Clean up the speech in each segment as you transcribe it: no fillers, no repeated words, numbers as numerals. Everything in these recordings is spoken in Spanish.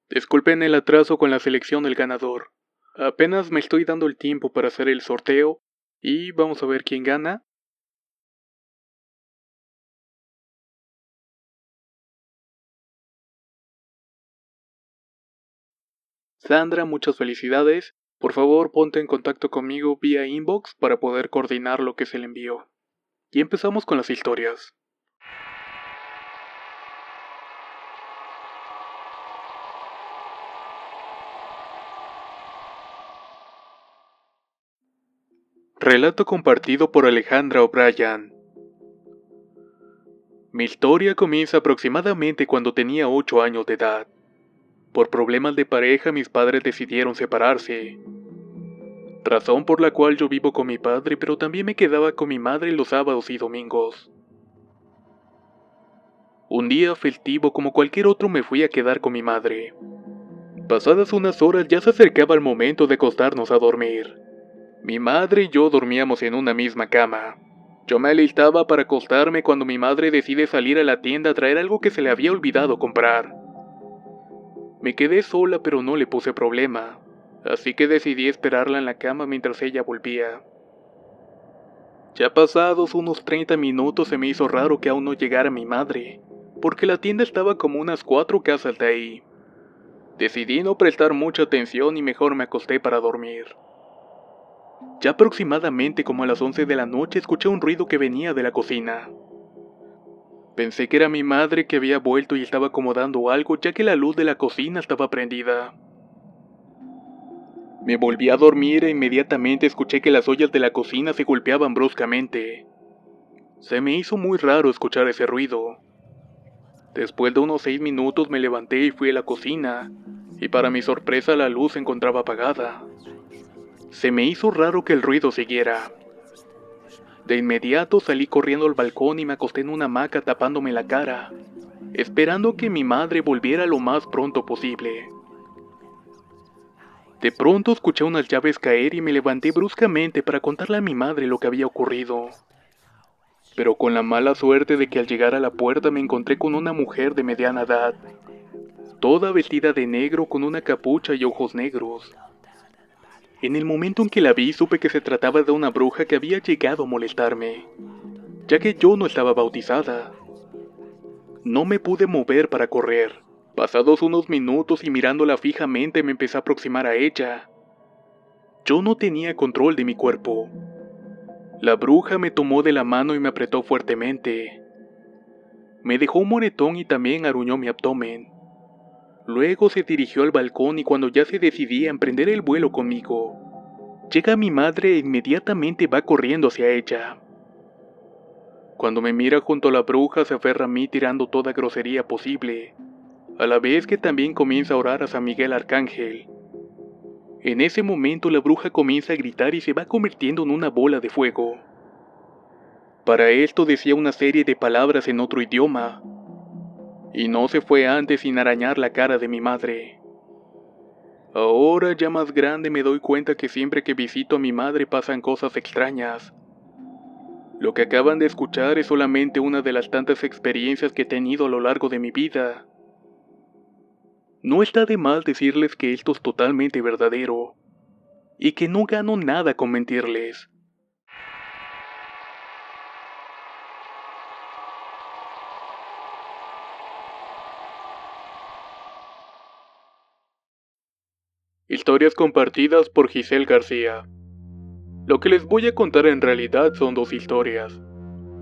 Disculpen el atraso con la selección del ganador. Apenas me estoy dando el tiempo para hacer el sorteo y vamos a ver quién gana. Sandra, muchas felicidades. Por favor, ponte en contacto conmigo vía inbox para poder coordinar lo que se le envió. Y empezamos con las historias. Relato compartido por Alejandra O'Brien. Mi historia comienza aproximadamente cuando tenía 8 años de edad. Por problemas de pareja mis padres decidieron separarse. Razón por la cual yo vivo con mi padre, pero también me quedaba con mi madre los sábados y domingos. Un día festivo como cualquier otro me fui a quedar con mi madre. Pasadas unas horas ya se acercaba el momento de acostarnos a dormir. Mi madre y yo dormíamos en una misma cama. Yo me alistaba para acostarme cuando mi madre decide salir a la tienda a traer algo que se le había olvidado comprar. Me quedé sola pero no le puse problema, así que decidí esperarla en la cama mientras ella volvía. Ya pasados unos 30 minutos se me hizo raro que aún no llegara mi madre, porque la tienda estaba como unas 4 casas de ahí. Decidí no prestar mucha atención y mejor me acosté para dormir. Ya aproximadamente como a las 11 de la noche escuché un ruido que venía de la cocina. Pensé que era mi madre que había vuelto y estaba acomodando algo ya que la luz de la cocina estaba prendida. Me volví a dormir e inmediatamente escuché que las ollas de la cocina se golpeaban bruscamente. Se me hizo muy raro escuchar ese ruido. Después de unos 6 minutos me levanté y fui a la cocina, y para mi sorpresa la luz se encontraba apagada. Se me hizo raro que el ruido siguiera. De inmediato salí corriendo al balcón y me acosté en una hamaca tapándome la cara, esperando que mi madre volviera lo más pronto posible. De pronto escuché unas llaves caer y me levanté bruscamente para contarle a mi madre lo que había ocurrido. Pero con la mala suerte de que al llegar a la puerta me encontré con una mujer de mediana edad, toda vestida de negro con una capucha y ojos negros. En el momento en que la vi supe que se trataba de una bruja que había llegado a molestarme, ya que yo no estaba bautizada. No me pude mover para correr. Pasados unos minutos y mirándola fijamente me empecé a aproximar a ella. Yo no tenía control de mi cuerpo. La bruja me tomó de la mano y me apretó fuertemente. Me dejó un moretón y también aruñó mi abdomen. Luego se dirigió al balcón y cuando ya se decidía a emprender el vuelo conmigo, llega mi madre e inmediatamente va corriendo hacia ella. Cuando me mira junto a la bruja se aferra a mí tirando toda grosería posible, a la vez que también comienza a orar a San Miguel Arcángel. En ese momento la bruja comienza a gritar y se va convirtiendo en una bola de fuego. Para esto decía una serie de palabras en otro idioma, y no se fue antes sin arañar la cara de mi madre. Ahora ya más grande me doy cuenta que siempre que visito a mi madre pasan cosas extrañas. Lo que acaban de escuchar es solamente una de las tantas experiencias que he tenido a lo largo de mi vida. No está de más decirles que esto es totalmente verdadero, y que no gano nada con mentirles. Historias compartidas por Giselle García. Lo que les voy a contar en realidad son 2 historias.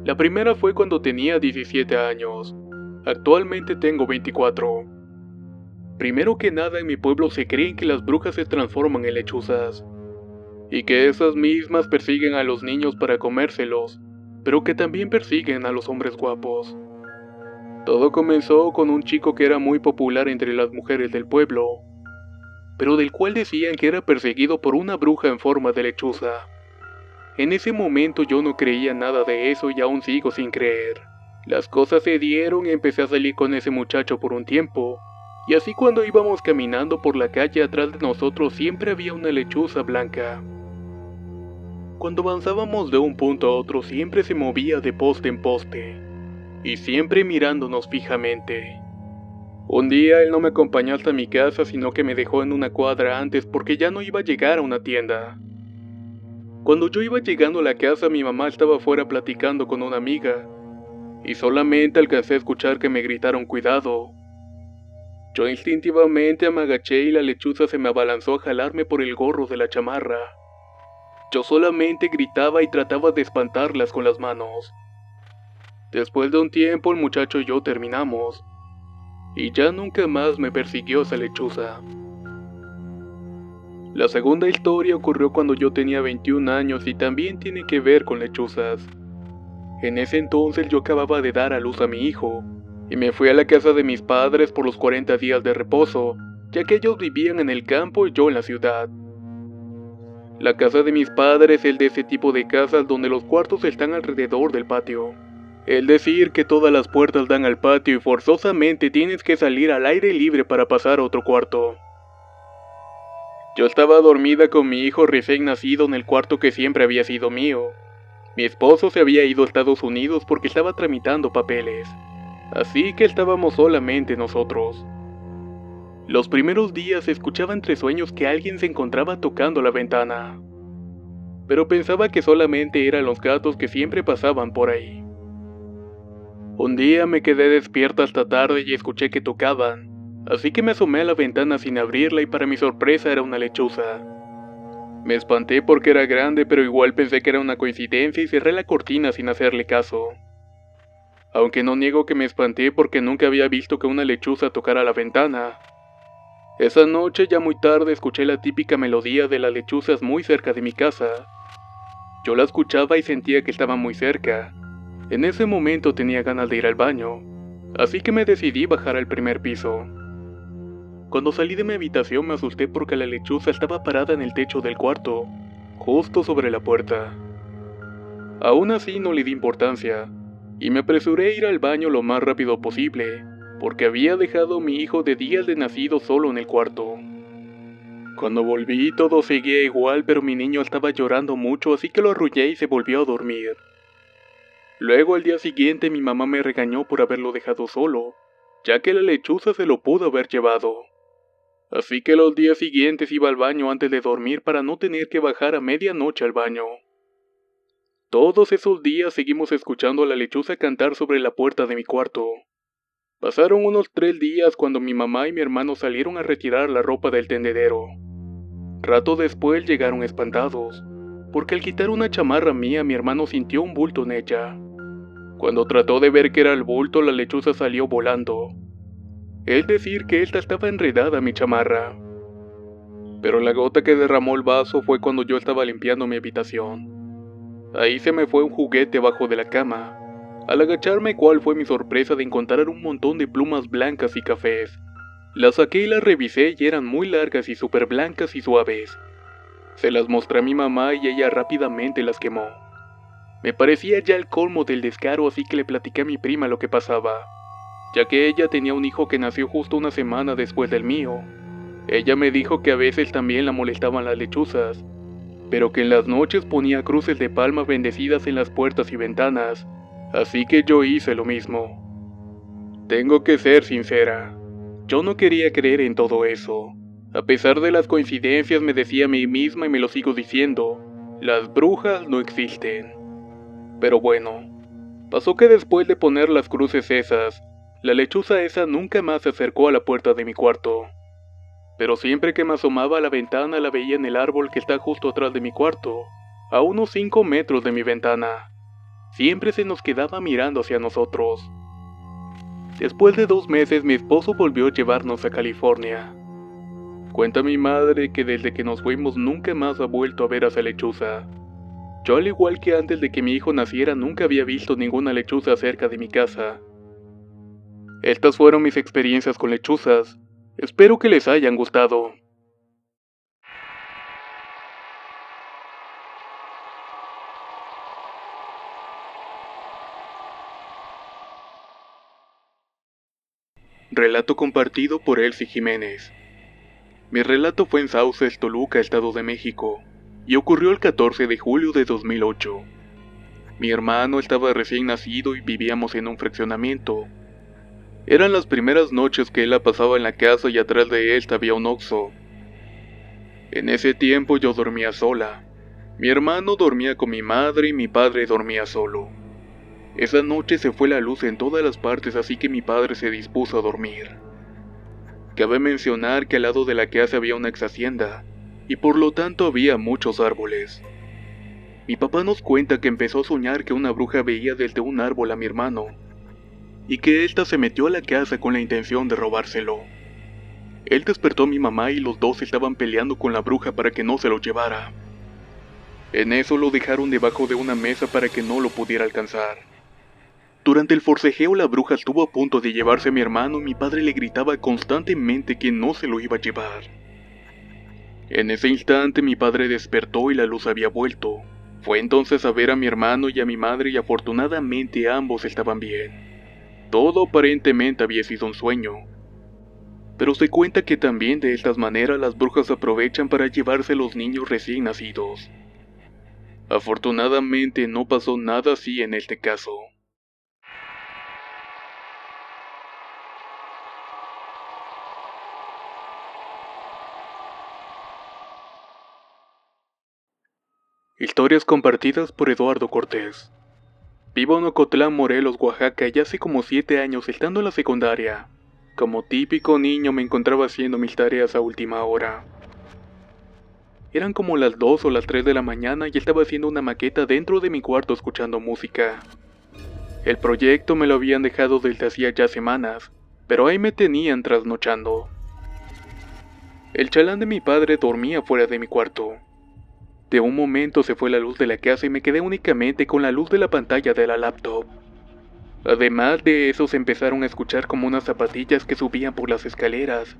La primera fue cuando tenía 17 años. Actualmente tengo 24. Primero que nada, en mi pueblo se creen que las brujas se transforman en lechuzas, y que esas mismas persiguen a los niños para comérselos, pero que también persiguen a los hombres guapos. Todo comenzó con un chico que era muy popular entre las mujeres del pueblo, pero del cual decían que era perseguido por una bruja en forma de lechuza. En ese momento yo no creía nada de eso y aún sigo sin creer. Las cosas se dieron y empecé a salir con ese muchacho por un tiempo, y así cuando íbamos caminando por la calle atrás de nosotros siempre había una lechuza blanca. Cuando avanzábamos de un punto a otro siempre se movía de poste en poste, y siempre mirándonos fijamente. Un día él no me acompañó hasta mi casa, sino que me dejó en una cuadra antes porque ya no iba a llegar a una tienda. Cuando yo iba llegando a la casa, mi mamá estaba afuera platicando con una amiga, y solamente alcancé a escuchar que me gritaron cuidado. Yo instintivamente me agaché y la lechuza se me abalanzó a jalarme por el gorro de la chamarra. Yo solamente gritaba y trataba de espantarlas con las manos. Después de un tiempo el muchacho y yo terminamos, y ya nunca más me persiguió esa lechuza. La segunda historia ocurrió cuando yo tenía 21 años y también tiene que ver con lechuzas. En ese entonces yo acababa de dar a luz a mi hijo, y me fui a la casa de mis padres por los 40 días de reposo, ya que ellos vivían en el campo y yo en la ciudad. La casa de mis padres es de ese tipo de casas donde los cuartos están alrededor del patio. Es decir, que todas las puertas dan al patio y forzosamente tienes que salir al aire libre para pasar a otro cuarto. Yo estaba dormida con mi hijo recién nacido en el cuarto que siempre había sido mío. Mi esposo se había ido a Estados Unidos porque estaba tramitando papeles, así que estábamos solamente nosotros. Los primeros días escuchaba entre sueños que alguien se encontraba tocando la ventana, pero pensaba que solamente eran los gatos que siempre pasaban por ahí. Un día me quedé despierta hasta tarde y escuché que tocaban, así que me asomé a la ventana sin abrirla y para mi sorpresa era una lechuza. Me espanté porque era grande, pero igual pensé que era una coincidencia y cerré la cortina sin hacerle caso. Aunque no niego que me espanté porque nunca había visto que una lechuza tocara la ventana. Esa noche, ya muy tarde, escuché la típica melodía de las lechuzas muy cerca de mi casa. Yo la escuchaba y sentía que estaba muy cerca. En ese momento tenía ganas de ir al baño, así que me decidí bajar al primer piso. Cuando salí de mi habitación me asusté porque la lechuza estaba parada en el techo del cuarto, justo sobre la puerta. Aún así no le di importancia, y me apresuré a ir al baño lo más rápido posible, porque había dejado a mi hijo de días de nacido solo en el cuarto. Cuando volví todo seguía igual, pero mi niño estaba llorando mucho, así que lo arrullé y se volvió a dormir. Luego al día siguiente mi mamá me regañó por haberlo dejado solo, ya que la lechuza se lo pudo haber llevado. Así que los días siguientes iba al baño antes de dormir para no tener que bajar a medianoche al baño. Todos esos días seguimos escuchando a la lechuza cantar sobre la puerta de mi cuarto. Pasaron unos 3 días cuando mi mamá y mi hermano salieron a retirar la ropa del tendedero. Rato después llegaron espantados, porque al quitar una chamarra mía mi hermano sintió un bulto en ella. Cuando trató de ver qué era el bulto, la lechuza salió volando. Es decir, que esta estaba enredada a mi chamarra. Pero la gota que derramó el vaso fue cuando yo estaba limpiando mi habitación. Ahí se me fue un juguete bajo de la cama. Al agacharme, ¿cuál fue mi sorpresa de encontrar un montón de plumas blancas y cafés? Las saqué y las revisé y eran muy largas y súper blancas y suaves. Se las mostré a mi mamá y ella rápidamente las quemó. Me parecía ya el colmo del descaro, así que le platiqué a mi prima lo que pasaba, ya que ella tenía un hijo que nació justo una semana después del mío. Ella me dijo que a veces también la molestaban las lechuzas, pero que en las noches ponía cruces de palmas bendecidas en las puertas y ventanas, así que yo hice lo mismo. Tengo que ser sincera, yo no quería creer en todo eso. A pesar de las coincidencias me decía a mí misma y me lo sigo diciendo, las brujas no existen. Pero bueno, pasó que después de poner las cruces esas, la lechuza esa nunca más se acercó a la puerta de mi cuarto. Pero siempre que me asomaba a la ventana la veía en el árbol que está justo atrás de mi cuarto, a unos 5 metros de mi ventana. Siempre se nos quedaba mirando hacia nosotros. Después de 2 meses mi esposo volvió a llevarnos a California. Cuenta mi madre que desde que nos fuimos nunca más ha vuelto a ver a esa lechuza. Yo, al igual que antes de que mi hijo naciera, nunca había visto ninguna lechuza cerca de mi casa. Estas fueron mis experiencias con lechuzas. Espero que les hayan gustado. Relato compartido por Elsie Jiménez. Mi relato fue en Sauces, Toluca, Estado de México, y ocurrió el 14 de julio de 2008. Mi hermano estaba recién nacido y vivíamos en un fraccionamiento. Eran las primeras noches que él la pasaba en la casa y atrás de él había un Oxxo. En ese tiempo yo dormía sola. Mi hermano dormía con mi madre y mi padre dormía solo. Esa noche se fue la luz en todas las partes, así que mi padre se dispuso a dormir. Cabe mencionar que al lado de la casa había una ex hacienda, y por lo tanto había muchos árboles. Mi papá nos cuenta que empezó a soñar que una bruja veía desde un árbol a mi hermano, y que ésta se metió a la casa con la intención de robárselo. Él despertó a mi mamá y los dos estaban peleando con la bruja para que no se lo llevara. En eso lo dejaron debajo de una mesa para que no lo pudiera alcanzar. Durante el forcejeo la bruja estuvo a punto de llevarse a mi hermano y mi padre le gritaba constantemente que no se lo iba a llevar. En ese instante mi padre despertó y la luz había vuelto. Fue entonces a ver a mi hermano y a mi madre y afortunadamente ambos estaban bien. Todo aparentemente había sido un sueño. Pero se cuenta que también de estas maneras las brujas aprovechan para llevarse a los niños recién nacidos. Afortunadamente no pasó nada así en este caso. Historias compartidas por Eduardo Cortés. Vivo en Ocotlán, Morelos, Oaxaca, y hace como 7 años, estando en la secundaria. Como típico niño me encontraba haciendo mis tareas a última hora. Eran como las 2 o las 3 de la mañana y estaba haciendo una maqueta dentro de mi cuarto escuchando música. El proyecto me lo habían dejado desde hacía ya semanas, pero ahí me tenían trasnochando. El chalán de mi padre dormía fuera de mi cuarto. De un momento se fue la luz de la casa y me quedé únicamente con la luz de la pantalla de la laptop. Además de eso se empezaron a escuchar como unas zapatillas que subían por las escaleras,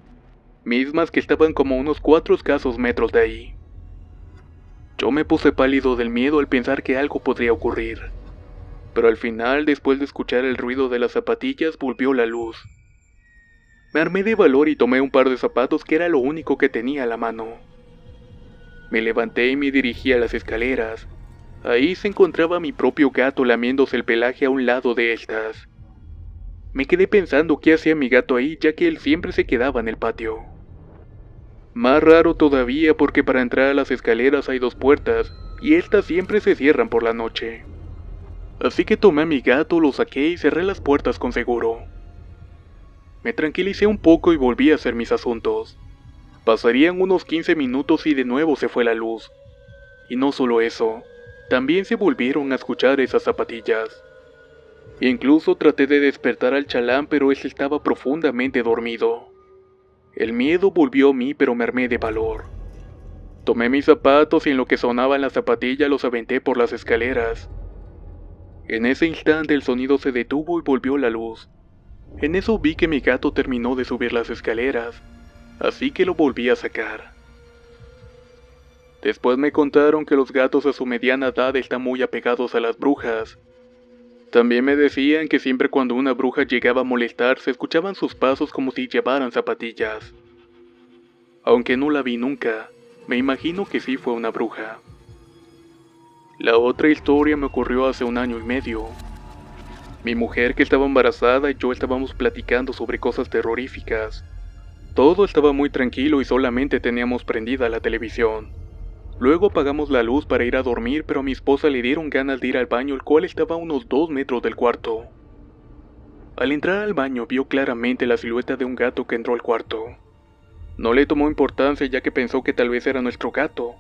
mismas que estaban como unos 4 escasos metros de ahí. Yo me puse pálido del miedo al pensar que algo podría ocurrir. Pero al final, después de escuchar el ruido de las zapatillas, volvió la luz. Me armé de valor y tomé un par de zapatos que era lo único que tenía a la mano. Me levanté y me dirigí a las escaleras. Ahí se encontraba mi propio gato lamiéndose el pelaje a un lado de estas. Me quedé pensando qué hacía mi gato ahí, ya que él siempre se quedaba en el patio. Más raro todavía porque para entrar a las escaleras hay 2 puertas, y estas siempre se cierran por la noche. Así que tomé a mi gato, lo saqué y cerré las puertas con seguro. Me tranquilicé un poco y volví a hacer mis asuntos. Pasarían unos 15 minutos y de nuevo se fue la luz. Y no solo eso, también se volvieron a escuchar esas zapatillas. Incluso traté de despertar al chalán, pero él estaba profundamente dormido. El miedo volvió a mí, pero me armé de valor. Tomé mis zapatos y en lo que sonaban las zapatillas los aventé por las escaleras. En ese instante el sonido se detuvo y volvió la luz. En eso vi que mi gato terminó de subir las escaleras, así que lo volví a sacar. Después me contaron que los gatos a su mediana edad están muy apegados a las brujas. También me decían que siempre cuando una bruja llegaba a molestar se escuchaban sus pasos como si llevaran zapatillas. Aunque no la vi nunca, me imagino que sí fue una bruja. La otra historia me ocurrió hace 1 año y medio. Mi mujer, que estaba embarazada, y yo estábamos platicando sobre cosas terroríficas. Todo estaba muy tranquilo y solamente teníamos prendida la televisión. Luego apagamos la luz para ir a dormir, pero a mi esposa le dieron ganas de ir al baño, el cual estaba a unos 2 metros del cuarto. Al entrar al baño vio claramente la silueta de un gato que entró al cuarto. No le tomó importancia ya que pensó que tal vez era nuestro gato.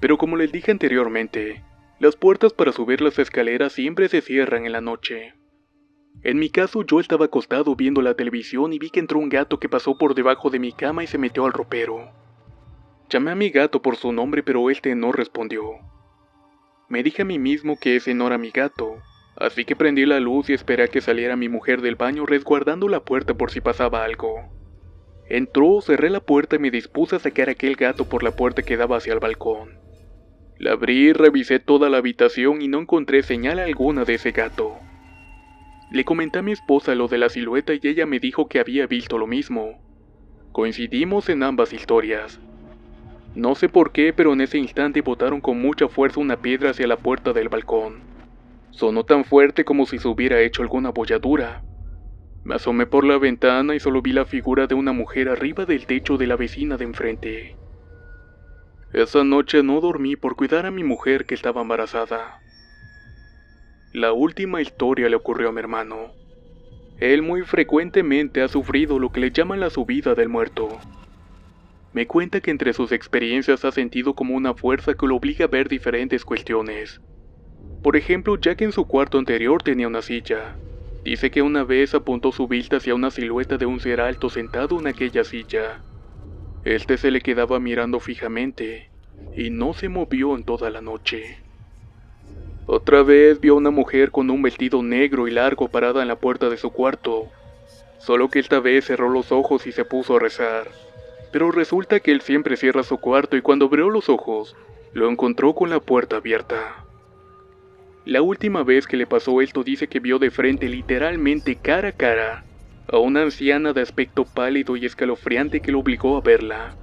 Pero como les dije anteriormente, las puertas para subir las escaleras siempre se cierran en la noche. En mi caso yo estaba acostado viendo la televisión y vi que entró un gato que pasó por debajo de mi cama y se metió al ropero. Llamé a mi gato por su nombre, pero este no respondió. Me dije a mí mismo que ese no era mi gato, así que prendí la luz y esperé a que saliera mi mujer del baño resguardando la puerta por si pasaba algo. Entró, cerré la puerta y me dispuse a sacar a aquel gato por la puerta que daba hacia el balcón. La abrí, revisé toda la habitación y no encontré señal alguna de ese gato. Le comenté a mi esposa lo de la silueta y ella me dijo que había visto lo mismo. Coincidimos en ambas historias. No sé por qué, pero en ese instante botaron con mucha fuerza una piedra hacia la puerta del balcón. Sonó tan fuerte como si se hubiera hecho alguna abolladura. Me asomé por la ventana y solo vi la figura de una mujer arriba del techo de la vecina de enfrente. Esa noche no dormí por cuidar a mi mujer que estaba embarazada. La última historia le ocurrió a mi hermano. Él muy frecuentemente ha sufrido lo que le llaman la subida del muerto. Me cuenta que entre sus experiencias ha sentido como una fuerza que lo obliga a ver diferentes cuestiones. Por ejemplo, ya que en su cuarto anterior tenía una silla. Dice que una vez apuntó su vista hacia una silueta de un ser alto sentado en aquella silla. Este se le quedaba mirando fijamente, y no se movió en toda la noche. Otra vez vio a una mujer con un vestido negro y largo parada en la puerta de su cuarto. Solo que esta vez cerró los ojos y se puso a rezar. Pero resulta que él siempre cierra su cuarto y cuando abrió los ojos, lo encontró con la puerta abierta. La última vez que le pasó esto dice que vio de frente, literalmente cara a cara, a una anciana de aspecto pálido y escalofriante que lo obligó a verla.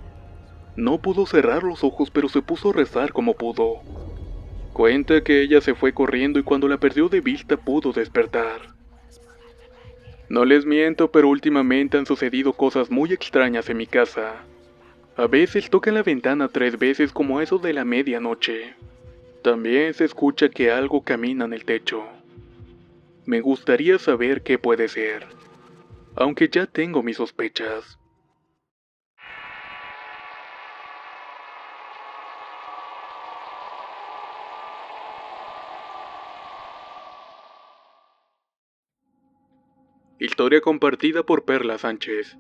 No pudo cerrar los ojos, pero se puso a rezar como pudo. Cuenta que ella se fue corriendo y cuando la perdió de vista pudo despertar. No les miento, pero últimamente han sucedido cosas muy extrañas en mi casa. A veces tocan la ventana 3 veces como a eso de la medianoche. También se escucha que algo camina en el techo. Me gustaría saber qué puede ser, aunque ya tengo mis sospechas. Historia compartida por Perla Sánchez.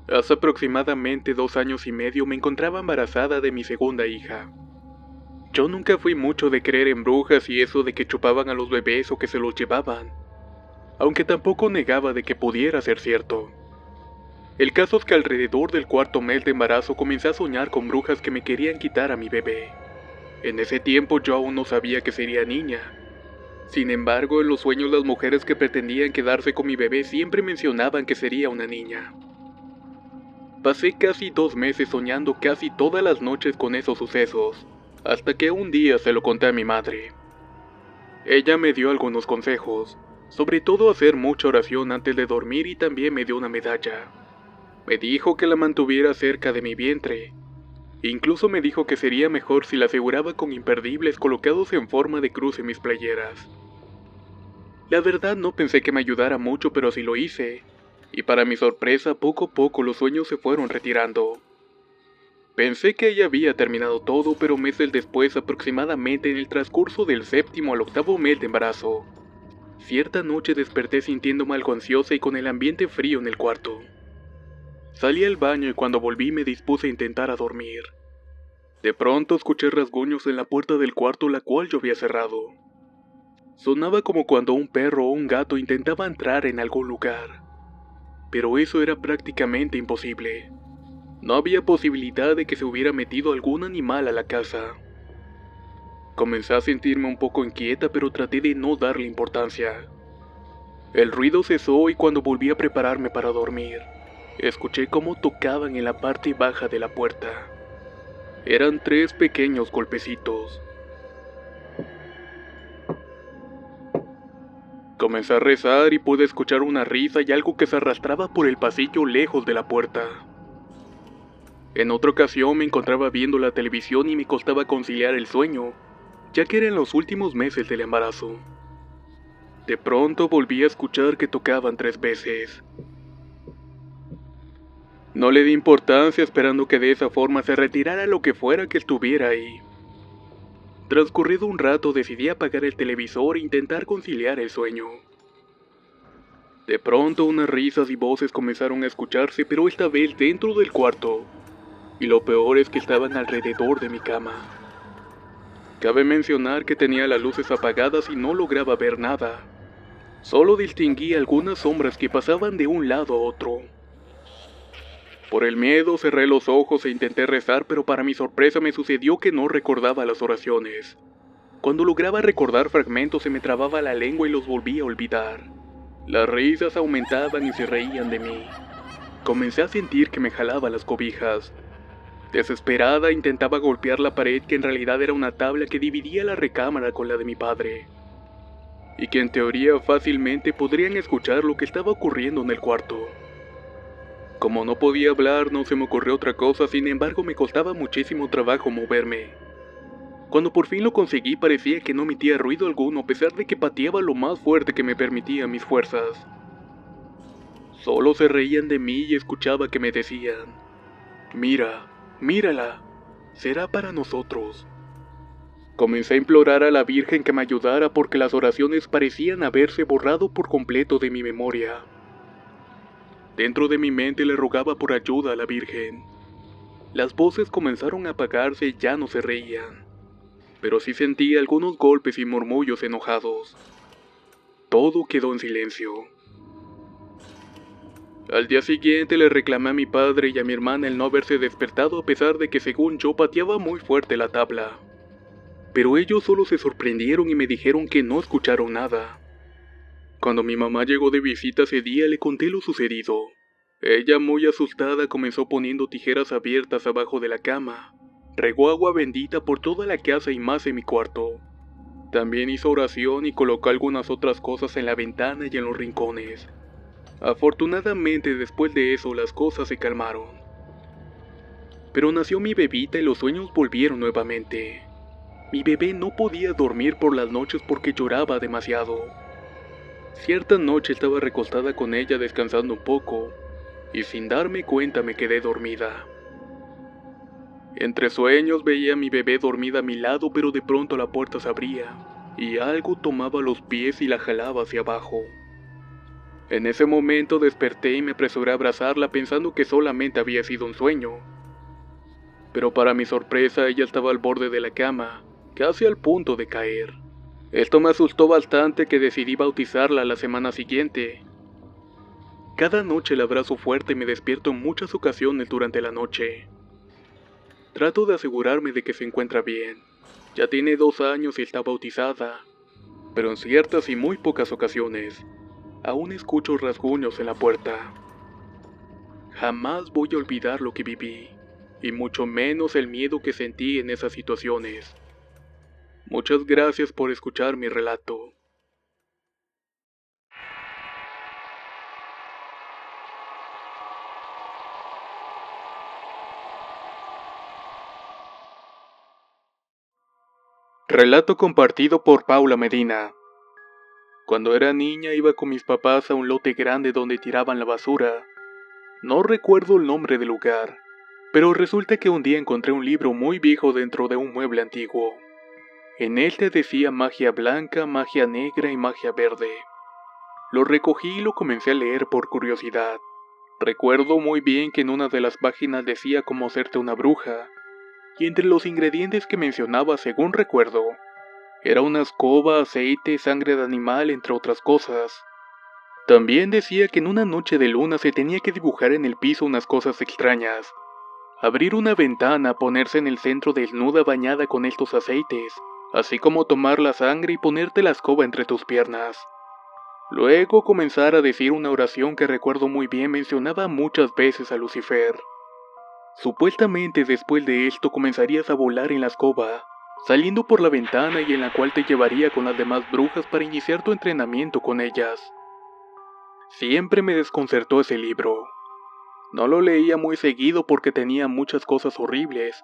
Hace aproximadamente 2 años y medio me encontraba embarazada de mi segunda hija. Yo nunca fui mucho de creer en brujas y eso de que chupaban a los bebés o que se los llevaban, aunque tampoco negaba de que pudiera ser cierto. El caso es que alrededor del 4.º mes de embarazo comencé a soñar con brujas que me querían quitar a mi bebé. En ese tiempo yo aún no sabía que sería niña. Sin embargo, en los sueños las mujeres que pretendían quedarse con mi bebé siempre mencionaban que sería una niña. Pasé casi 2 meses soñando casi todas las noches con esos sucesos, hasta que un día se lo conté a mi madre. Ella me dio algunos consejos, sobre todo hacer mucha oración antes de dormir y también me dio una medalla. Me dijo que la mantuviera cerca de mi vientre. Incluso me dijo que sería mejor si la aseguraba con imperdibles colocados en forma de cruz en mis playeras. La verdad no pensé que me ayudara mucho, pero así lo hice, y para mi sorpresa poco a poco los sueños se fueron retirando. Pensé que ya había terminado todo, pero meses después, aproximadamente en el transcurso del 7.º al 8.º mes de embarazo, cierta noche desperté sintiéndome algo ansiosa y con el ambiente frío en el cuarto. Salí al baño y cuando volví me dispuse a intentar a dormir. De pronto escuché rasguños en la puerta del cuarto, la cual yo había cerrado. Sonaba como cuando un perro o un gato intentaba entrar en algún lugar, pero eso era prácticamente imposible. No había posibilidad de que se hubiera metido algún animal a la casa. Comencé a sentirme un poco inquieta, pero traté de no darle importancia. El ruido cesó y cuando volví a prepararme para dormir, escuché cómo tocaban en la parte baja de la puerta. Eran 3 pequeños golpecitos. Comencé a rezar y pude escuchar una risa y algo que se arrastraba por el pasillo lejos de la puerta. En otra ocasión me encontraba viendo la televisión y me costaba conciliar el sueño, ya que eran los últimos meses del embarazo. De pronto volví a escuchar que tocaban 3 veces. No le di importancia esperando que de esa forma se retirara lo que fuera que estuviera ahí. Transcurrido un rato decidí apagar el televisor e intentar conciliar el sueño. De pronto unas risas y voces comenzaron a escucharse, pero esta vez dentro del cuarto. Y lo peor es que estaban alrededor de mi cama. Cabe mencionar que tenía las luces apagadas y no lograba ver nada. Solo distinguí algunas sombras que pasaban de un lado a otro. Por el miedo cerré los ojos e intenté rezar, pero para mi sorpresa me sucedió que no recordaba las oraciones. Cuando lograba recordar fragmentos se me trababa la lengua y los volvía a olvidar. Las risas aumentaban y se reían de mí. Comencé a sentir que me jalaba las cobijas. Desesperada intentaba golpear la pared que en realidad era una tabla que dividía la recámara con la de mi padre. y que en teoría fácilmente podrían escuchar lo que estaba ocurriendo en el cuarto. Como no podía hablar, no se me ocurrió otra cosa, sin embargo me costaba muchísimo trabajo moverme. Cuando por fin lo conseguí parecía que no emitía ruido alguno a pesar de que pateaba lo más fuerte que me permitían mis fuerzas. Solo se reían de mí y escuchaba que me decían: "Mira, mírala, será para nosotros". Comencé a implorar a la Virgen que me ayudara porque las oraciones parecían haberse borrado por completo de mi memoria. Dentro de mi mente le rogaba por ayuda a la Virgen. Las voces comenzaron a apagarse y ya no se reían, pero sí sentí algunos golpes y murmullos enojados. Todo quedó en silencio. Al día siguiente le reclamé a mi padre y a mi hermana el no haberse despertado a pesar de que según yo pateaba muy fuerte la tabla. Pero ellos solo se sorprendieron y me dijeron que no escucharon nada. Cuando mi mamá llegó de visita ese día le conté lo sucedido. Ella, muy asustada, comenzó poniendo tijeras abiertas abajo de la cama. Regó agua bendita por toda la casa y más en mi cuarto. También hizo oración y colocó algunas otras cosas en la ventana y en los rincones. Afortunadamente, después de eso las cosas se calmaron. Pero nació mi bebita y los sueños volvieron nuevamente. Mi bebé no podía dormir por las noches porque lloraba demasiado. Cierta noche estaba recostada con ella descansando un poco, y sin darme cuenta me quedé dormida. Entre sueños veía a mi bebé dormida a mi lado, pero de pronto la puerta se abría, y algo tomaba los pies y la jalaba hacia abajo. En ese momento desperté y me apresuré a abrazarla pensando que solamente había sido un sueño. Pero para mi sorpresa ella estaba al borde de la cama, casi al punto de caer. Esto me asustó bastante que decidí bautizarla la semana siguiente. Cada noche la abrazo fuerte y me despierto en muchas ocasiones durante la noche. Trato de asegurarme de que se encuentra bien. Ya tiene 2 años y está bautizada, pero en ciertas y muy pocas ocasiones, aún escucho rasguños en la puerta. Jamás voy a olvidar lo que viví, y mucho menos el miedo que sentí en esas situaciones. Muchas gracias por escuchar mi relato. Relato compartido por Paula Medina. Cuando era niña iba con mis papás a un lote grande donde tiraban la basura. No recuerdo el nombre del lugar, pero resulta que un día encontré un libro muy viejo dentro de un mueble antiguo. En él te decía magia blanca, magia negra y magia verde. Lo recogí y lo comencé a leer por curiosidad. Recuerdo muy bien que en una de las páginas decía cómo hacerte una bruja, y entre los ingredientes que mencionaba, según recuerdo, era una escoba, aceite, sangre de animal, entre otras cosas. También decía que en una noche de luna se tenía que dibujar en el piso unas cosas extrañas. Abrir una ventana, ponerse en el centro desnuda bañada con estos aceites, así como tomar la sangre y ponerte la escoba entre tus piernas. Luego comenzar a decir una oración que recuerdo muy bien mencionaba muchas veces a Lucifer. Supuestamente después de esto comenzarías a volar en la escoba, saliendo por la ventana y en la cual te llevaría con las demás brujas para iniciar tu entrenamiento con ellas. Siempre me desconcertó ese libro. No lo leía muy seguido porque tenía muchas cosas horribles,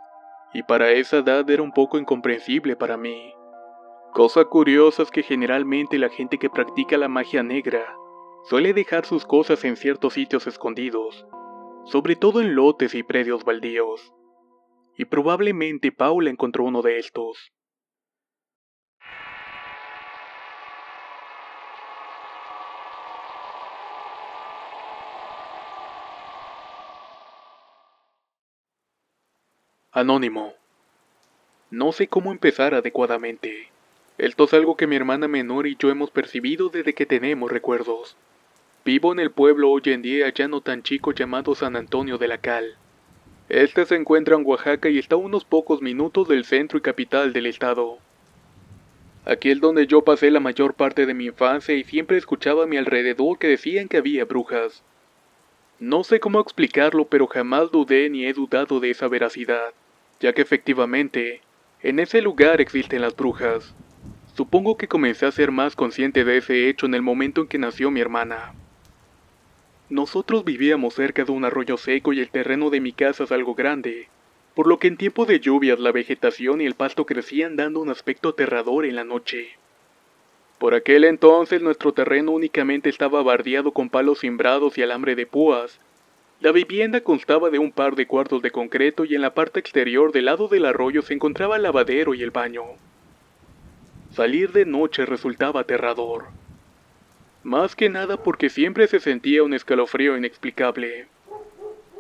y para esa edad era un poco incomprensible para mí. Cosa curiosa es que generalmente la gente que practica la magia negra suele dejar sus cosas en ciertos sitios escondidos, sobre todo en lotes y predios baldíos. Y probablemente Paula encontró uno de estos. Anónimo. No sé cómo empezar adecuadamente. Esto es algo que mi hermana menor y yo hemos percibido desde que tenemos recuerdos. Vivo en el pueblo hoy en día ya no tan chico llamado San Antonio de la Cal. Este se encuentra en Oaxaca y está a unos pocos minutos del centro y capital del estado. Aquí es donde yo pasé la mayor parte de mi infancia y siempre escuchaba a mi alrededor que decían que había brujas. No sé cómo explicarlo, pero jamás dudé ni he dudado de esa veracidad, ya que efectivamente, en ese lugar existen las brujas. Supongo que comencé a ser más consciente de ese hecho en el momento en que nació mi hermana. Nosotros vivíamos cerca de un arroyo seco y el terreno de mi casa es algo grande, por lo que en tiempo de lluvias la vegetación y el pasto crecían dando un aspecto aterrador en la noche. Por aquel entonces nuestro terreno únicamente estaba bardeado con palos cimbrados y alambre de púas. La vivienda constaba de un par de cuartos de concreto y en la parte exterior del lado del arroyo se encontraba el lavadero y el baño. Salir de noche resultaba aterrador. Más que nada porque siempre se sentía un escalofrío inexplicable.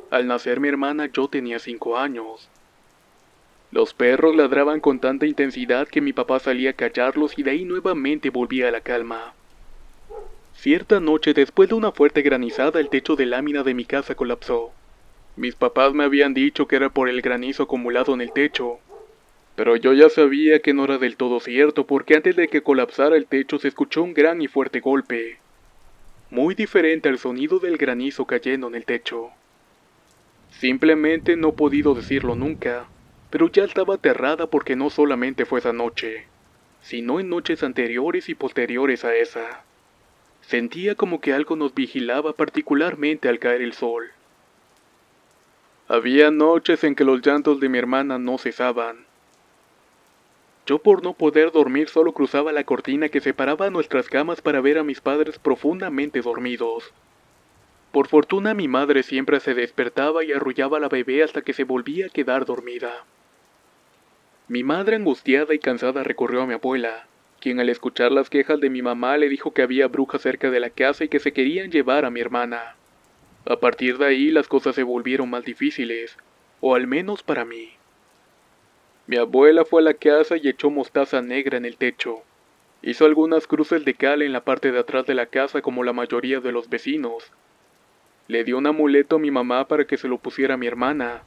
Al nacer mi hermana yo tenía 5 años. Los perros ladraban con tanta intensidad que mi papá salía a callarlos y de ahí nuevamente volvía a la calma. Cierta noche, después de una fuerte granizada, el techo de lámina de mi casa colapsó. Mis papás me habían dicho que era por el granizo acumulado en el techo, pero yo ya sabía que no era del todo cierto porque antes de que colapsara el techo se escuchó un gran y fuerte golpe, muy diferente al sonido del granizo cayendo en el techo. Simplemente no he podido decirlo nunca, pero ya estaba aterrada porque no solamente fue esa noche, sino en noches anteriores y posteriores a esa. Sentía como que algo nos vigilaba particularmente al caer el sol. Había noches en que los llantos de mi hermana no cesaban. Yo por no poder dormir solo cruzaba la cortina que separaba nuestras camas para ver a mis padres profundamente dormidos. Por fortuna mi madre siempre se despertaba y arrullaba a la bebé hasta que se volvía a quedar dormida. Mi madre angustiada y cansada recurrió a mi abuela, quien al escuchar las quejas de mi mamá le dijo que había brujas cerca de la casa y que se querían llevar a mi hermana. A partir de ahí las cosas se volvieron más difíciles, o al menos para mí. Mi abuela fue a la casa y echó mostaza negra en el techo. Hizo algunas cruces de cal en la parte de atrás de la casa como la mayoría de los vecinos. Le dio un amuleto a mi mamá para que se lo pusiera a mi hermana,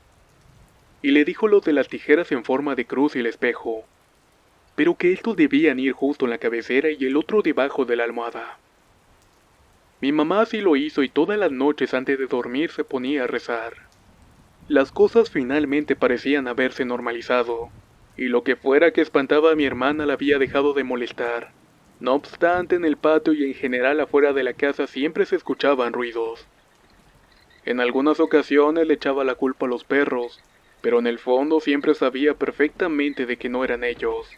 y le dijo lo de las tijeras en forma de cruz y el espejo, pero que estos debían ir justo en la cabecera y el otro debajo de la almohada. Mi mamá así lo hizo y todas las noches antes de dormir se ponía a rezar. Las cosas finalmente parecían haberse normalizado, y lo que fuera que espantaba a mi hermana la había dejado de molestar. No obstante, en el patio y en general afuera de la casa siempre se escuchaban ruidos. En algunas ocasiones le echaba la culpa a los perros, pero en el fondo siempre sabía perfectamente de que no eran ellos.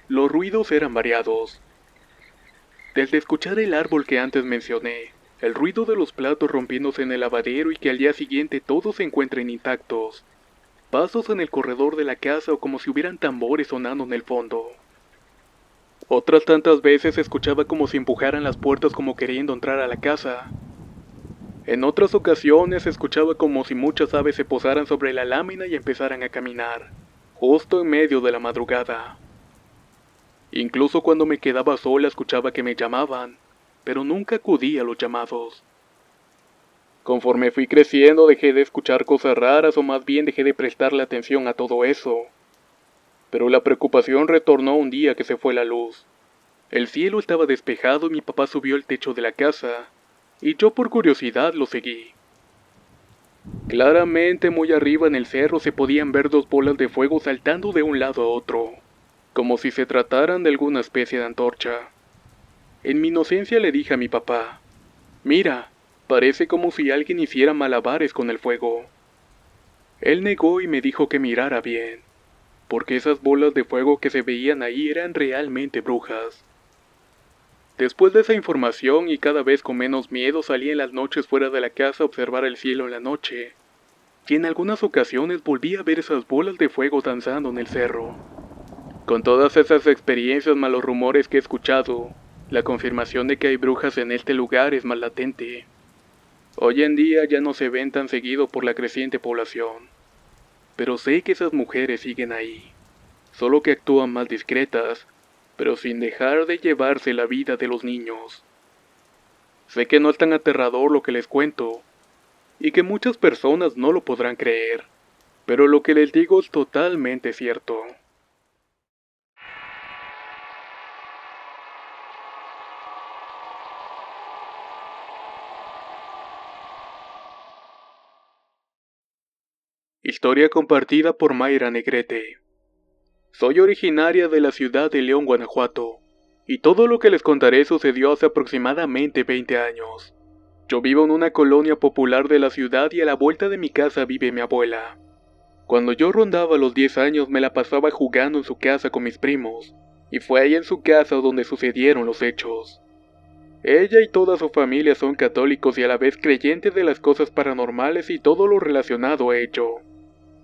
Los ruidos eran variados. Desde escuchar el árbol que antes mencioné, el ruido de los platos rompiéndose en el lavadero y que al día siguiente todos se encuentren intactos, pasos en el corredor de la casa o como si hubieran tambores sonando en el fondo. Otras tantas veces escuchaba como si empujaran las puertas como queriendo entrar a la casa. En otras ocasiones escuchaba como si muchas aves se posaran sobre la lámina y empezaran a caminar, justo en medio de la madrugada. Incluso cuando me quedaba sola escuchaba que me llamaban, pero nunca acudí a los llamados. Conforme fui creciendo dejé de escuchar cosas raras o más bien dejé de prestarle atención a todo eso. Pero la preocupación retornó un día que se fue la luz. El cielo estaba despejado y mi papá subió al techo de la casa, y yo por curiosidad lo seguí. Claramente muy arriba en el cerro se podían ver dos bolas de fuego saltando de un lado a otro, como si se trataran de alguna especie de antorcha. En mi inocencia le dije a mi papá, «Mira, parece como si alguien hiciera malabares con el fuego». Él negó y me dijo que mirara bien, porque esas bolas de fuego que se veían ahí eran realmente brujas. Después de esa información y cada vez con menos miedo salí en las noches fuera de la casa a observar el cielo en la noche, y en algunas ocasiones volví a ver esas bolas de fuego danzando en el cerro. Con todas esas experiencias más los rumores que he escuchado, la confirmación de que hay brujas en este lugar es más latente. Hoy en día ya no se ven tan seguido por la creciente población, pero sé que esas mujeres siguen ahí, solo que actúan más discretas, pero sin dejar de llevarse la vida de los niños. Sé que no es tan aterrador lo que les cuento, y que muchas personas no lo podrán creer, pero lo que les digo es totalmente cierto. Historia compartida por Mayra Negrete. Soy originaria de la ciudad de León, Guanajuato, y todo lo que les contaré sucedió hace aproximadamente 20 años. Yo vivo en una colonia popular de la ciudad y a la vuelta de mi casa vive mi abuela. Cuando yo rondaba los 10 años me la pasaba jugando en su casa con mis primos, y fue ahí en su casa donde sucedieron los hechos. Ella y toda su familia son católicos y a la vez creyentes de las cosas paranormales y todo lo relacionado a ello.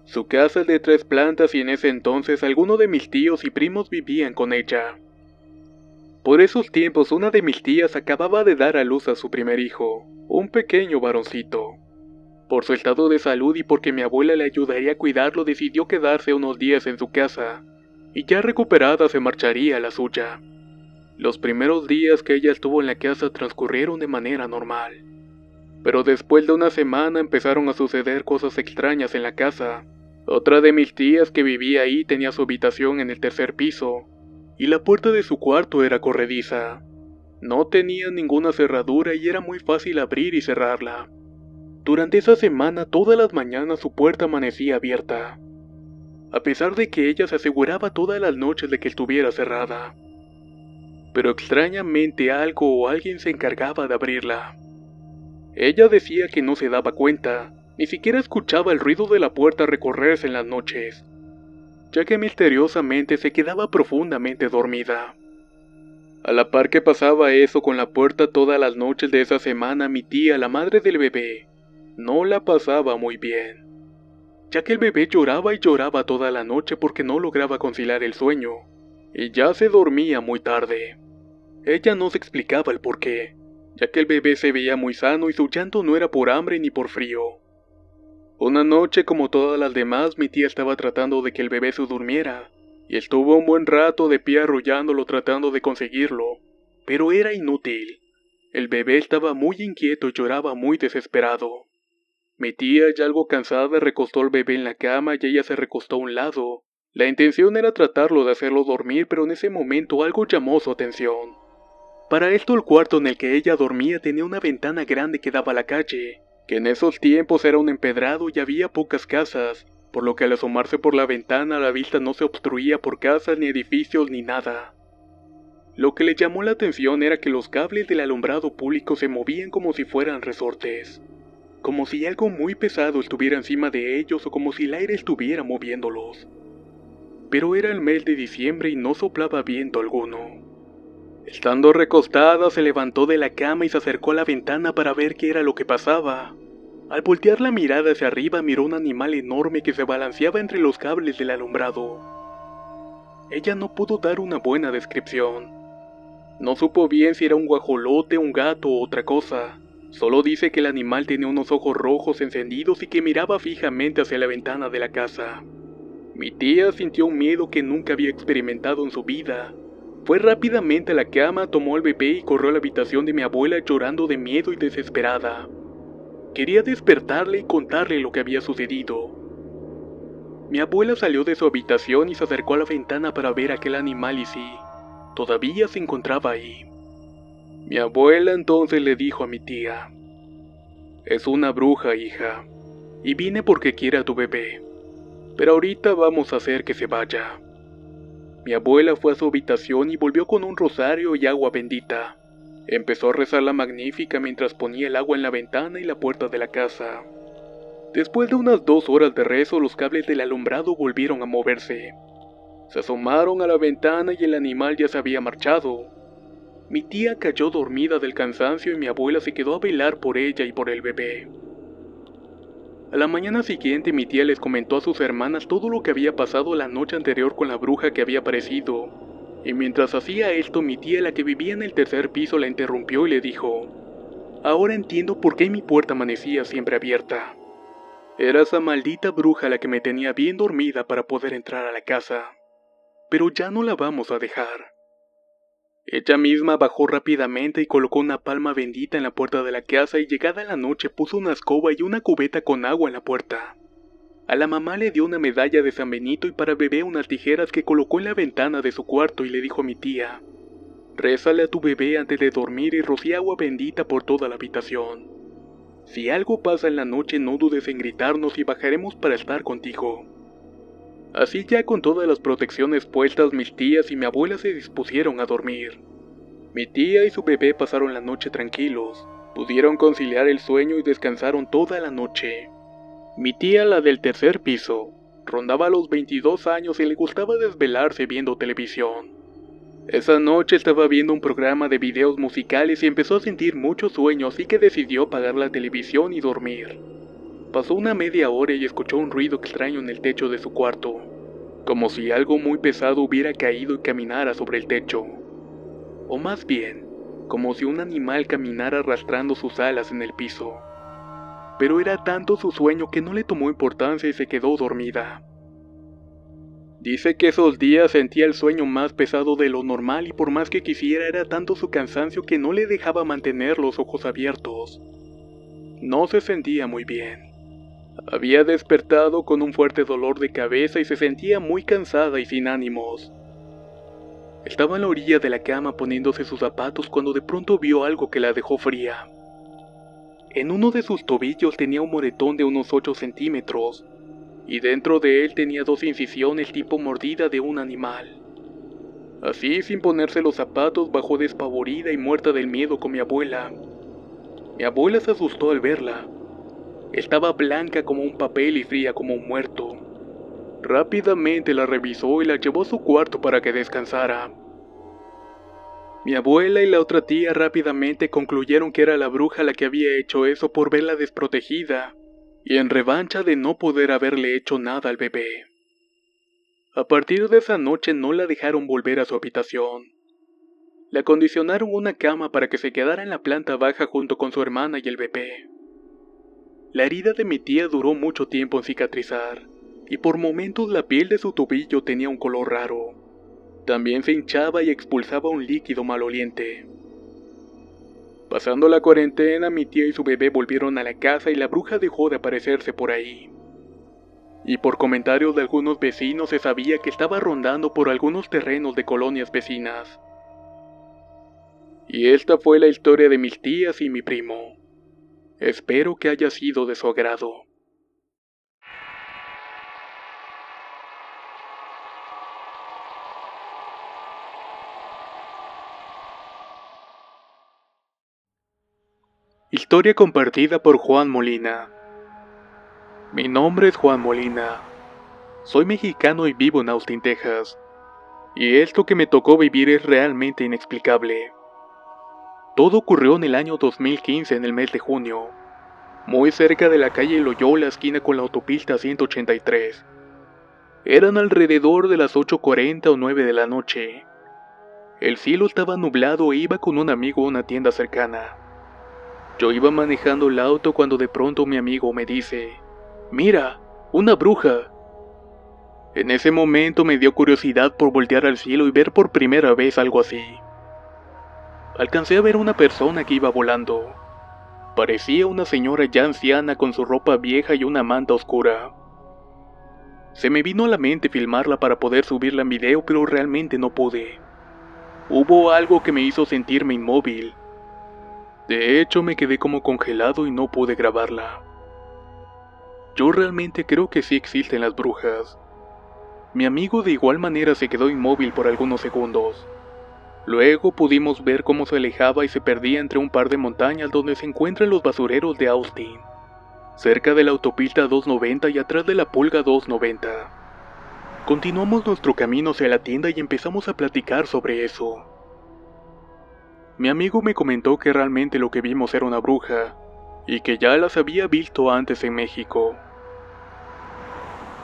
Su casa es de 3 plantas y en ese entonces algunos de mis tíos y primos vivían con ella. Por esos tiempos una de mis tías acababa de dar a luz a su primer hijo, un pequeño varoncito. Por su estado de salud y porque mi abuela le ayudaría a cuidarlo decidió quedarse unos días en su casa, y ya recuperada se marcharía a la suya. Los primeros días que ella estuvo en la casa transcurrieron de manera normal. Pero después de una semana empezaron a suceder cosas extrañas en la casa. Otra de mis tías que vivía ahí tenía su habitación en el 3er piso, y la puerta de su cuarto era corrediza. No tenía ninguna cerradura y era muy fácil abrir y cerrarla. Durante esa semana todas las mañanas su puerta amanecía abierta, a pesar de que ella se aseguraba todas las noches de que estuviera cerrada. Pero extrañamente algo o alguien se encargaba de abrirla. Ella decía que no se daba cuenta, ni siquiera escuchaba el ruido de la puerta recorrerse en las noches, ya que misteriosamente se quedaba profundamente dormida. A la par que pasaba eso con la puerta todas las noches de esa semana, mi tía, la madre del bebé, no la pasaba muy bien, ya que el bebé lloraba y lloraba toda la noche porque no lograba conciliar el sueño, y ya se dormía muy tarde. Ella no se explicaba el porqué, ya que el bebé se veía muy sano y su llanto no era por hambre ni por frío. Una noche, como todas las demás, mi tía estaba tratando de que el bebé se durmiera, y estuvo un buen rato de pie arrullándolo tratando de conseguirlo, pero era inútil. El bebé estaba muy inquieto y lloraba muy desesperado. Mi tía, ya algo cansada, recostó al bebé en la cama y ella se recostó a un lado. La intención era tratarlo de hacerlo dormir, pero en ese momento algo llamó su atención. Para esto el cuarto en el que ella dormía tenía una ventana grande que daba a la calle, que en esos tiempos era un empedrado y había pocas casas, por lo que al asomarse por la ventana la vista no se obstruía por casas ni edificios ni nada. Lo que le llamó la atención era que los cables del alumbrado público se movían como si fueran resortes, como si algo muy pesado estuviera encima de ellos o como si el aire estuviera moviéndolos. Pero era el mes de diciembre y no soplaba viento alguno. Estando recostada, se levantó de la cama y se acercó a la ventana para ver qué era lo que pasaba. Al voltear la mirada hacia arriba, miró un animal enorme que se balanceaba entre los cables del alumbrado. Ella no pudo dar una buena descripción. No supo bien si era un guajolote, un gato o otra cosa. Solo dice que el animal tenía unos ojos rojos encendidos y que miraba fijamente hacia la ventana de la casa. Mi tía sintió un miedo que nunca había experimentado en su vida. Fue rápidamente a la cama, tomó al bebé y corrió a la habitación de mi abuela llorando de miedo y desesperada. Quería despertarle y contarle lo que había sucedido. Mi abuela salió de su habitación y se acercó a la ventana para ver aquel animal y sí, todavía se encontraba ahí. Mi abuela entonces le dijo a mi tía: «Es una bruja, hija, y vine porque quiere a tu bebé, pero ahorita vamos a hacer que se vaya». Mi abuela fue a su habitación y volvió con un rosario y agua bendita. Empezó a rezar la magnífica mientras ponía el agua en la ventana y la puerta de la casa. Después de unas 2 horas de rezo, los cables del alumbrado volvieron a moverse. Se asomaron a la ventana y el animal ya se había marchado. Mi tía cayó dormida del cansancio y mi abuela se quedó a velar por ella y por el bebé. A la mañana siguiente mi tía les comentó a sus hermanas todo lo que había pasado la noche anterior con la bruja que había aparecido. Y mientras hacía esto, mi tía, la que vivía en el 3er piso, la interrumpió y le dijo: «Ahora entiendo por qué mi puerta amanecía siempre abierta. Era esa maldita bruja la que me tenía bien dormida para poder entrar a la casa. Pero ya no la vamos a dejar». Ella misma bajó rápidamente y colocó una palma bendita en la puerta de la casa y llegada la noche puso una escoba y una cubeta con agua en la puerta. A la mamá le dio una medalla de San Benito y para el bebé unas tijeras que colocó en la ventana de su cuarto y le dijo a mi tía: «Rézale a tu bebé antes de dormir y rocía agua bendita por toda la habitación. Si algo pasa en la noche no dudes en gritarnos y bajaremos para estar contigo». Así ya con todas las protecciones puestas, mis tías y mi abuela se dispusieron a dormir. Mi tía y su bebé pasaron la noche tranquilos, pudieron conciliar el sueño y descansaron toda la noche. Mi tía, la del tercer piso, rondaba los 22 años y le gustaba desvelarse viendo televisión. Esa noche estaba viendo un programa de videos musicales y empezó a sentir mucho sueño, así que decidió apagar la televisión y dormir. Pasó una media hora y escuchó un ruido extraño en el techo de su cuarto, como si algo muy pesado hubiera caído y caminara sobre el techo. O más bien, como si un animal caminara arrastrando sus alas en el piso. Pero era tanto su sueño que no le tomó importancia y se quedó dormida. Dice que esos días sentía el sueño más pesado de lo normal y por más que quisiera era tanto su cansancio que no le dejaba mantener los ojos abiertos. No se sentía muy bien. Había despertado con un fuerte dolor de cabeza y se sentía muy cansada y sin ánimos. Estaba en la orilla de la cama poniéndose sus zapatos cuando de pronto vio algo que la dejó fría. En uno de sus tobillos tenía un moretón de unos 8 centímetros, y dentro de él tenía 2 incisiones tipo mordida de un animal. Así, sin ponerse los zapatos, bajó despavorida y muerta del miedo con mi abuela. Mi abuela se asustó al verla. Estaba blanca como un papel y fría como un muerto. Rápidamente la revisó y la llevó a su cuarto para que descansara. Mi abuela y la otra tía rápidamente concluyeron que era la bruja la que había hecho eso por verla desprotegida, y en revancha de no poder haberle hecho nada al bebé. A partir de esa noche no la dejaron volver a su habitación. Le acondicionaron una cama para que se quedara en la planta baja junto con su hermana y el bebé. La herida de mi tía duró mucho tiempo en cicatrizar, y por momentos la piel de su tobillo tenía un color raro. También se hinchaba y expulsaba un líquido maloliente. Pasando la cuarentena, mi tía y su bebé volvieron a la casa y la bruja dejó de aparecerse por ahí. Y por comentarios de algunos vecinos se sabía que estaba rondando por algunos terrenos de colonias vecinas. Y esta fue la historia de mis tías y mi primo. Espero que haya sido de su agrado. Historia compartida por Juan Molina. Mi nombre es Juan Molina. Soy mexicano y vivo en Austin, Texas. Y esto que me tocó vivir es realmente inexplicable. Todo ocurrió en el año 2015 en el mes de junio, muy cerca de la calle Loyola, esquina con la autopista 183. Eran alrededor de las 8:40 o 9 de la noche. El cielo estaba nublado e iba con un amigo a una tienda cercana. Yo iba manejando el auto cuando de pronto mi amigo me dice: «Mira, una bruja». En ese momento me dio curiosidad por voltear al cielo y ver por primera vez algo así. Alcancé a ver una persona que iba volando. Parecía una señora ya anciana con su ropa vieja y una manta oscura. Se me vino a la mente filmarla para poder subirla en video, pero realmente no pude. Hubo algo que me hizo sentirme inmóvil. De hecho, me quedé como congelado y no pude grabarla. Yo realmente creo que sí existen las brujas. Mi amigo de igual manera se quedó inmóvil por algunos segundos. Luego pudimos ver cómo se alejaba y se perdía entre un par de montañas donde se encuentran los basureros de Austin, cerca de la autopista 290 y atrás de la Pulga 290. Continuamos nuestro camino hacia la tienda y empezamos a platicar sobre eso. Mi amigo me comentó que realmente lo que vimos era una bruja, y que ya las había visto antes en México.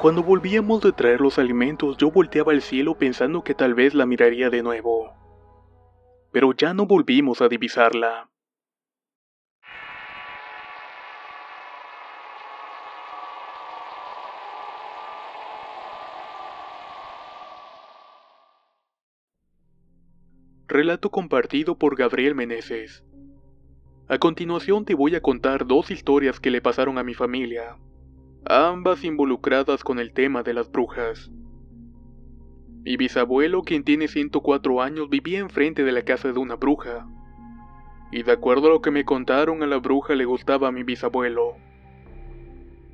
Cuando volvíamos de traer los alimentos, yo volteaba al cielo pensando que tal vez la miraría de nuevo. Pero ya no volvimos a divisarla. Relato compartido por Gabriel Meneses. A continuación te voy a contar 2 historias que le pasaron a mi familia, ambas involucradas con el tema de las brujas. Mi bisabuelo, quien tiene 104 años, vivía enfrente de la casa de una bruja. Y de acuerdo a lo que me contaron, a la bruja le gustaba a mi bisabuelo.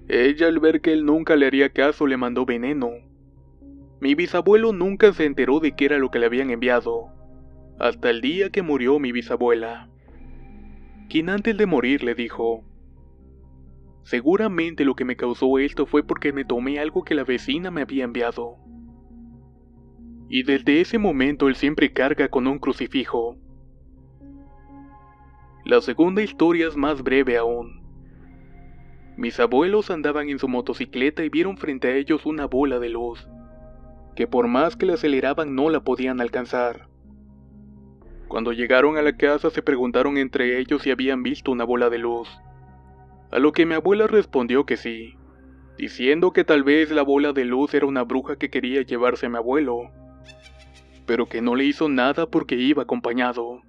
Ella, al ver que él nunca le haría caso, le mandó veneno. Mi bisabuelo nunca se enteró de qué era lo que le habían enviado, hasta el día que murió mi bisabuela, quien antes de morir le dijo: seguramente lo que me causó esto fue porque me tomé algo que la vecina me había enviado. Y desde ese momento él siempre carga con un crucifijo. La segunda historia es más breve aún. Mis abuelos andaban en su motocicleta y vieron frente a ellos una bola de luz, que por más que la aceleraban no la podían alcanzar. Cuando llegaron a la casa se preguntaron entre ellos si habían visto una bola de luz, a lo que mi abuela respondió que sí, diciendo que tal vez la bola de luz era una bruja que quería llevarse a mi abuelo, pero que no le hizo nada porque iba acompañado.